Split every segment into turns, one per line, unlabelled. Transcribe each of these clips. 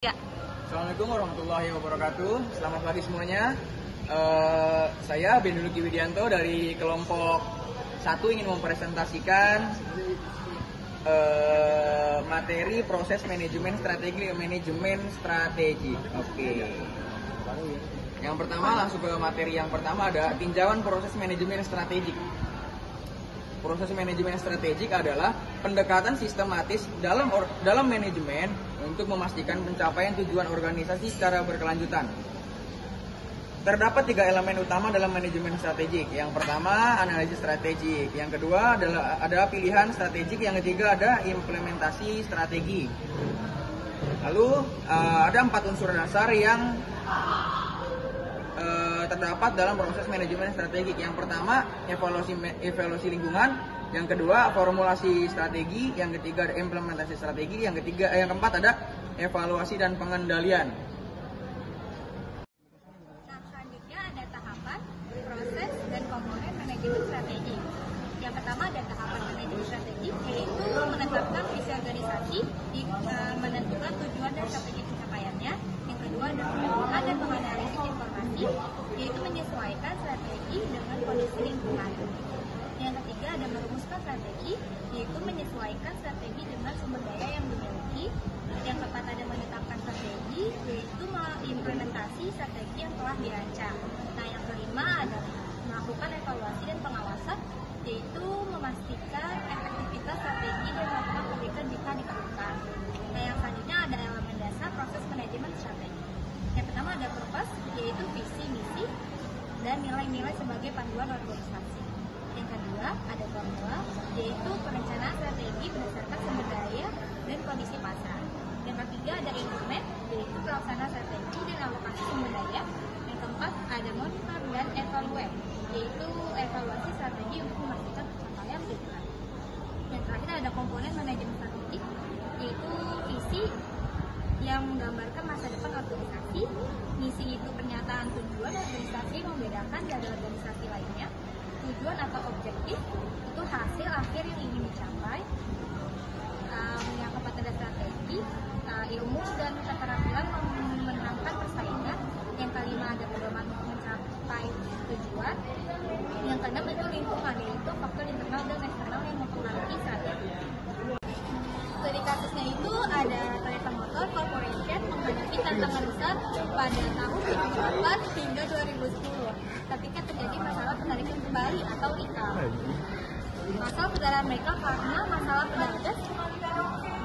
Ya.
Assalamualaikum warahmatullahi wabarakatuh. Selamat pagi semuanya. Saya Benuki Widianto dari kelompok 1 ingin mempresentasikan materi proses manajemen strategi. Oke. Yang pertama langsung ke materi yang pertama, ada tinjauan proses manajemen strategik. Proses manajemen strategik adalah pendekatan sistematis dalam manajemen untuk memastikan pencapaian tujuan organisasi secara berkelanjutan. Terdapat 3 elemen utama dalam manajemen strategik. Yang pertama, analisis strategik. Yang kedua ada pilihan strategik. Yang ketiga ada implementasi strategi. Lalu ada 4 unsur dasar yang terdapat dalam proses manajemen strategik. Yang pertama, evaluasi lingkungan. Yang kedua, formulasi strategi. Yang ketiga, ada implementasi strategi. Yang keempat ada evaluasi dan pengendalian.
Nah, selanjutnya ada tahapan, proses, dan komponen manajemen strategi. Yang pertama ada tahapan manajemen strategi, yaitu menetapkan visi organisasi, menentukan tujuan dan strategi pencapaiannya. Yang kedua ada pengetahuan dan menganalisis informasi, yaitu menyesuaikan strategi dengan kondisi lingkungan. Yang ketiga ada merumuskan strategi, yaitu menyesuaikan strategi dengan sumber daya yang dimiliki. Yang keempat ada menetapkan strategi, yaitu mengimplementasi strategi yang telah dirancang. Nah, yang kelima ada melakukan evaluasi dan pengawasan, yaitu memastikan efektivitas strategi dan melakukan perbaikan jika diperlukan. Nah, yang selanjutnya ada elemen dasar proses manajemen strategi. Yang pertama ada purpose, yaitu visi, misi, dan nilai-nilai sebagai panduan organisasi. Yang kedua ada formula, yaitu perencanaan strategi berdasarkan sumber daya dan kondisi pasar. Yang ketiga ada instrumen, yaitu pelaksanaan strategi dan alokasi sumber daya. Yang keempat ada monitor dan evaluate, yaitu evaluasi strategi untuk memastikan pencapaian tujuan. Yang terakhir ada komponen manajemen strategi, yaitu visi yang menggambarkan masa depan organisasi. Misi itu pernyataan tujuan organisasi membedakan dari organisasi lainnya. Tujuan atau objektif itu hasil akhir yang ingin dicapai. Yang keempat ada strategi, ilmu dan keterampilan memenangkan persaingan. Yang kelima ada pedoman untuk mencapai tujuan. Yang keenam itu lingkungan, yaitu faktor internal dan eksternal yang mempengaruhi strategi. Dari kasusnya itu ada Toyota Motor Corporation menghadapi tantangan besar pada tahun 2008 hingga 2010 ketika terjadi masalah penarikan kembali atau recall. Masalah kendaraan mereka karena masalah pedagang.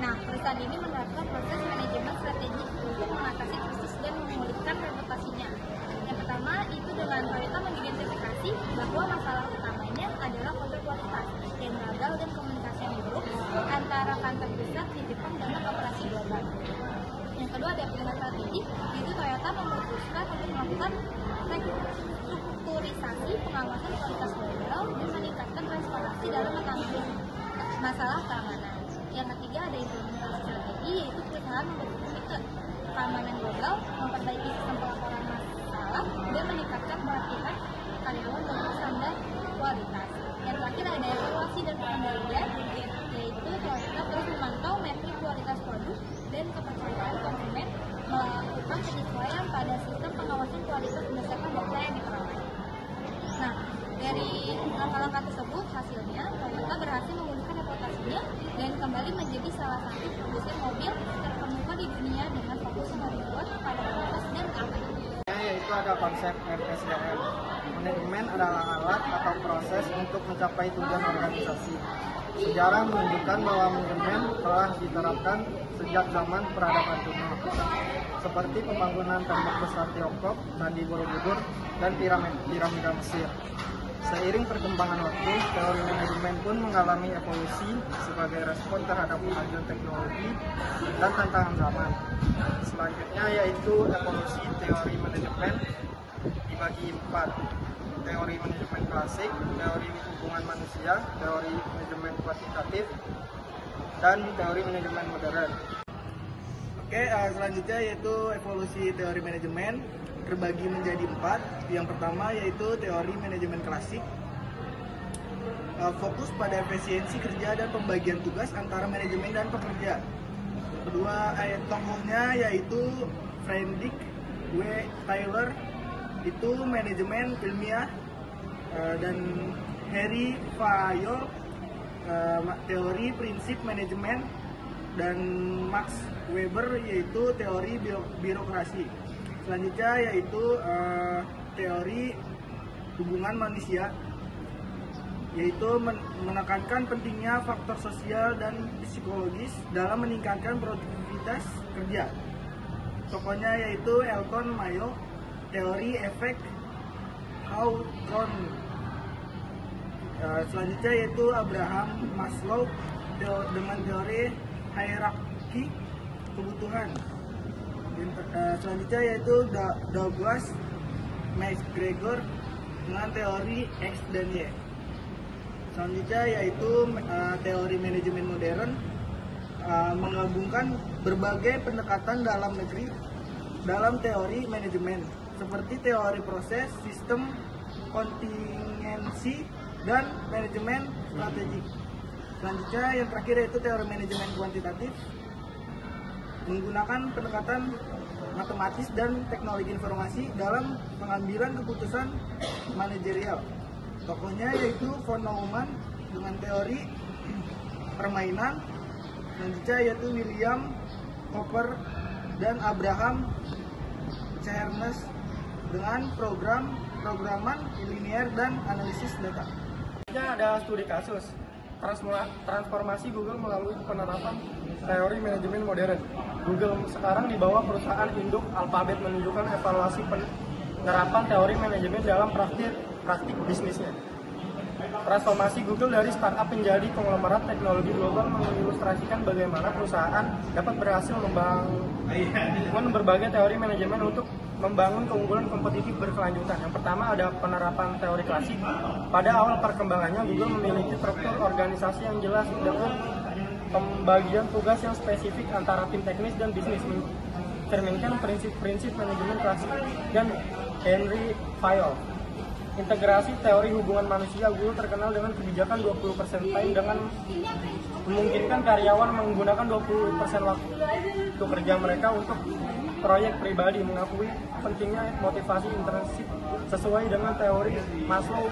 Nah, perusahaan ini menerapkan proses manajemen strategi untuk mengatasi krisis dan memulihkan reputasinya. Yang pertama itu dengan Toyota mengidentifikasi bahwa masalah utamanya adalah konsep kualitas yang gagal dan komunikasi yang buruk antara kantor pusat di Jepang dengan operasi global. Yang kedua ada pilihan strategi, yaitu Toyota memutuskan untuk melakukan strukturisasi pengawasan kualitas global dan meningkatkan transparansi dalam menangani masalah keamanan. Yang ketiga ada implementasi strategi, yaitu perusahaan membentuk komite keamanan global, memperbaiki sistem pelaporan masalah dan meningkatkan pelatihan karyawan dengan standar kualitas. Yang terakhir ada evaluasi dan pengendalian, yaitu Toyota terus memantau metrik kualitas produk dan kepercayaan konsumen, melakukan penyesuaian pada sistem pengawasan kualitas berdasarkan data yang diperoleh. Nah, dari langkah-langkah tersebut hasilnya Toyota berhasil memulihkan reputasinya dan kembali menjadi salah satu produsen mobil terkemuka di dunia dengan fokus membuat pada kualitas dan keamanan.
Yaitu ada konsep MSDM. Manajemen adalah alat atau proses untuk mencapai tujuan organisasi. Sejarah menunjukkan bahwa manajemen telah diterapkan sejak zaman peradaban kuno, seperti pembangunan tembok besar Tiongkok, Candi Borobudur, dan piramida Mesir. Seiring perkembangan waktu, teori manajemen pun mengalami evolusi sebagai respon terhadap kemajuan teknologi dan tantangan zaman. Selanjutnya yaitu evolusi teori manajemen dibagi 4. Teori manajemen klasik, teori hubungan manusia, teori manajemen kuantitatif, dan teori manajemen modern.
Oke, selanjutnya yaitu evolusi teori manajemen terbagi menjadi 4. Yang pertama yaitu teori manajemen klasik, fokus pada efisiensi kerja dan pembagian tugas antara manajemen dan pekerja.
Tokohnya yaitu Frederick W. Taylor, itu manajemen ilmiah, dan Harry Fayol, teori prinsip manajemen, dan Max Weber yaitu teori birokrasi. Selanjutnya yaitu teori hubungan manusia, yaitu menekankan pentingnya faktor sosial dan psikologis dalam meningkatkan produktivitas kerja. Tokohnya yaitu Elton Mayo, teori efek Hawthorne. Selanjutnya yaitu Abraham Maslow dengan teori hierarki kebutuhan. Selanjutnya yaitu Douglas MacGregor dengan teori X dan Y. Selanjutnya yaitu teori manajemen modern, menggabungkan berbagai pendekatan dalam negeri dalam teori manajemen seperti teori proses, sistem, kontingensi, dan manajemen strategik. Selanjutnya yang terakhir yaitu teori manajemen kuantitatif, menggunakan pendekatan matematis dan teknologi informasi dalam pengambilan keputusan manajerial. Tokohnya yaitu von Neumann dengan teori permainan. Selanjutnya yaitu William Cooper dan Abraham Charnes dengan programan linear dan analisis data. Ada studi kasus transformasi Google melalui penerapan teori manajemen modern. Google sekarang di bawah perusahaan induk Alphabet menunjukkan evaluasi penerapan teori manajemen dalam praktik bisnisnya. Transformasi Google dari startup menjadi konglomerat teknologi global mengilustrasikan bagaimana perusahaan dapat berhasil membangun berbagai teori manajemen untuk membangun keunggulan kompetitif berkelanjutan. Yang pertama ada penerapan teori klasik. Pada awal perkembangannya, Google memiliki struktur organisasi yang jelas dengan pembagian tugas yang spesifik antara tim teknis dan bisnis, mencerminkan prinsip-prinsip manajemen klasik. Dan Henry Fayol, integrasi teori hubungan manusia. Google terkenal dengan kebijakan 20% time dengan memungkinkan karyawan menggunakan 20% waktu kerja mereka untuk proyek pribadi, mengakui pentingnya motivasi intrinsik sesuai dengan teori Maslow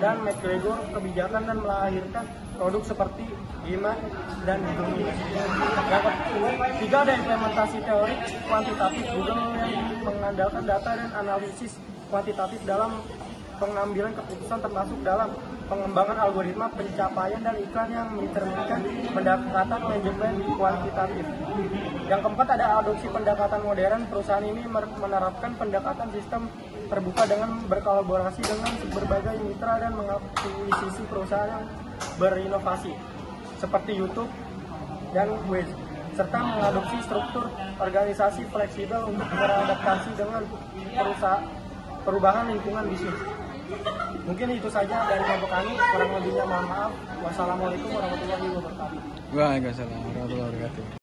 dan MacGregor kebijakan dan melahirkan produk seperti Gmail dan Google. Jika ada implementasi teori kuantitatif, Google yang mengandalkan data dan analisis kuantitatif dalam pengambilan keputusan termasuk dalam pengembangan algoritma pencapaian dan iklan yang mencerminkan pendekatan manajemen kuantitatif. Yang keempat ada adopsi pendekatan modern. Perusahaan ini menerapkan pendekatan sistem terbuka dengan berkolaborasi dengan berbagai mitra dan mengakuisisi perusahaan yang berinovasi seperti YouTube dan Waze, serta mengadopsi struktur organisasi fleksibel untuk beradaptasi dengan perubahan lingkungan bisnis. Mungkin itu saja dari kelompok kami, kurang lebihnya mohon maaf. Wassalamualaikum warahmatullahi wabarakatuh.
Waalaikumsalam warahmatullahi wabarakatuh.